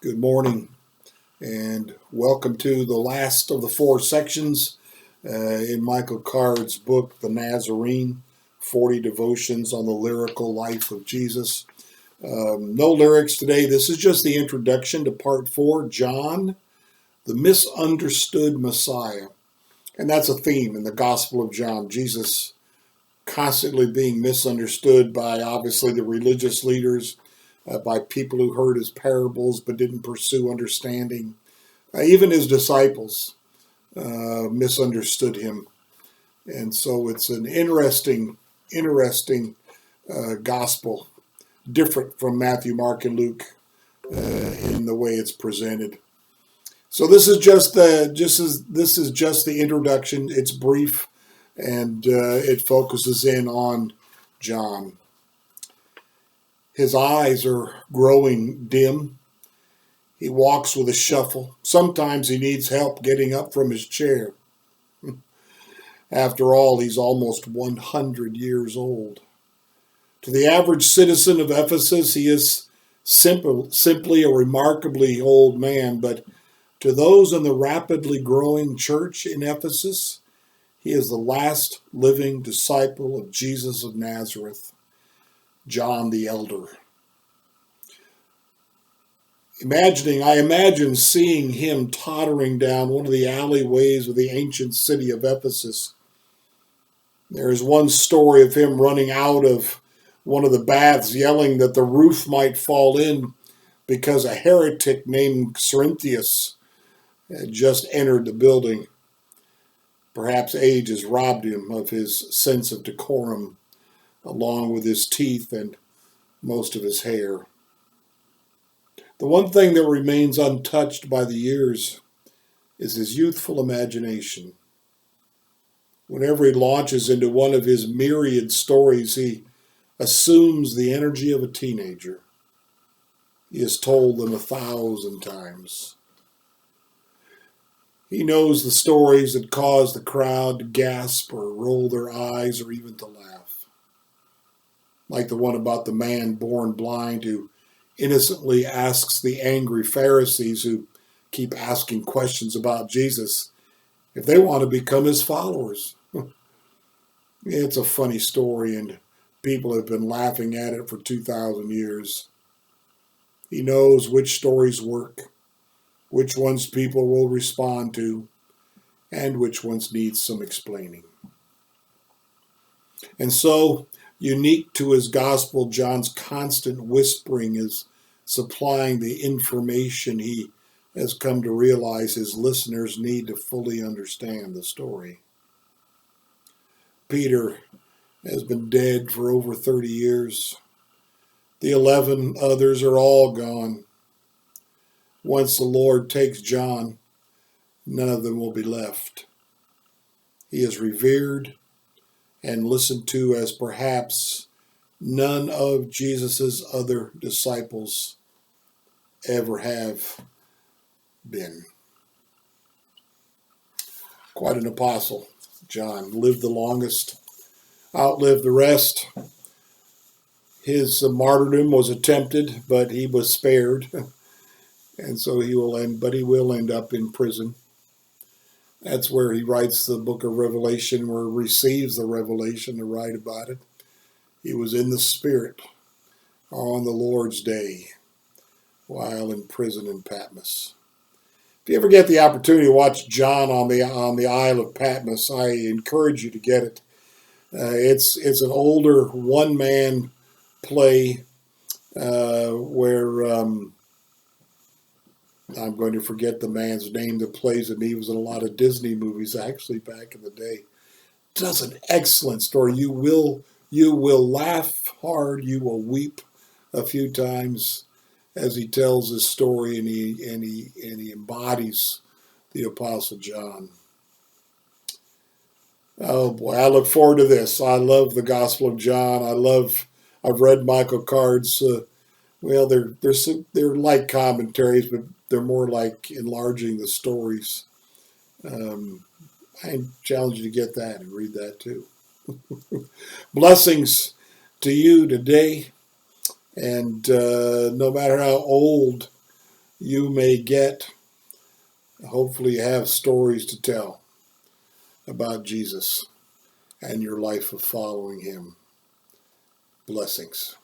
Good morning, and welcome to the last of the four sections in Michael Card's book, The Nazarene, 40 Devotions on the Lyrical Life of Jesus. No lyrics today. This is just the introduction to part 4, John, the Misunderstood Messiah. And that's a theme in the Gospel of John. Jesus constantly being misunderstood by, obviously, the religious leaders, by people who heard his parables but didn't pursue understanding. Even his disciples misunderstood him. And so it's an interesting gospel, different from Matthew, Mark, and Luke in the way it's presented. So this is just the introduction. It's brief, and it focuses in on John. His eyes are growing dim. He walks with a shuffle. Sometimes he needs help getting up from his chair. After all, he's almost 100 years old. To the average citizen of Ephesus, he is simply a remarkably old man, but to those in the rapidly growing church in Ephesus, he is the last living disciple of Jesus of Nazareth, John the Elder. I imagine seeing him tottering down one of the alleyways of the ancient city of Ephesus. There is one story of him running out of one of the baths, yelling that the roof might fall in because a heretic named Cerinthius had just entered the building. Perhaps age has robbed him of his sense of decorum, along with his teeth and most of his hair. The one thing that remains untouched by the years is his youthful imagination. Whenever he launches into one of his myriad stories, he assumes the energy of a teenager. He has told them 1,000 times. He knows the stories that cause the crowd to gasp or roll their eyes or even to laugh. Like the one about the man born blind who innocently asks the angry Pharisees who keep asking questions about Jesus if they want to become his followers. It's a funny story, and people have been laughing at it for 2,000 years. He knows which stories work, which ones people will respond to, and which ones need some explaining. And so, unique to his gospel, John's constant whispering is supplying the information he has come to realize his listeners need to fully understand the story. Peter has been dead for over 30 years. The 11 others are all gone. Once the Lord takes John, none of them will be left. He is revered and listened to as perhaps none of Jesus' other disciples ever have been. Quite an apostle, John. Lived the longest, outlived the rest. His martyrdom was attempted, but he was spared. And so he will end up in prison. That's where he writes the book of Revelation, where he receives the revelation to write about it. He was in the Spirit on the Lord's day while in prison in Patmos. If you ever get the opportunity to watch John on the Isle of Patmos, I encourage you to get it. It's an older one-man play where I'm going to forget the man's name that plays him. He was in a lot of Disney movies actually back in the day. Does an excellent story. You will laugh hard. You will weep a few times as he tells his story, and he embodies the Apostle John. Oh boy, I look forward to this. I love the Gospel of John. I've read Michael Card's. They're like commentaries, but they're more like enlarging the stories. I challenge you to get that and read that too. Blessings to you today. And no matter how old you may get, hopefully have stories to tell about Jesus and your life of following him. Blessings.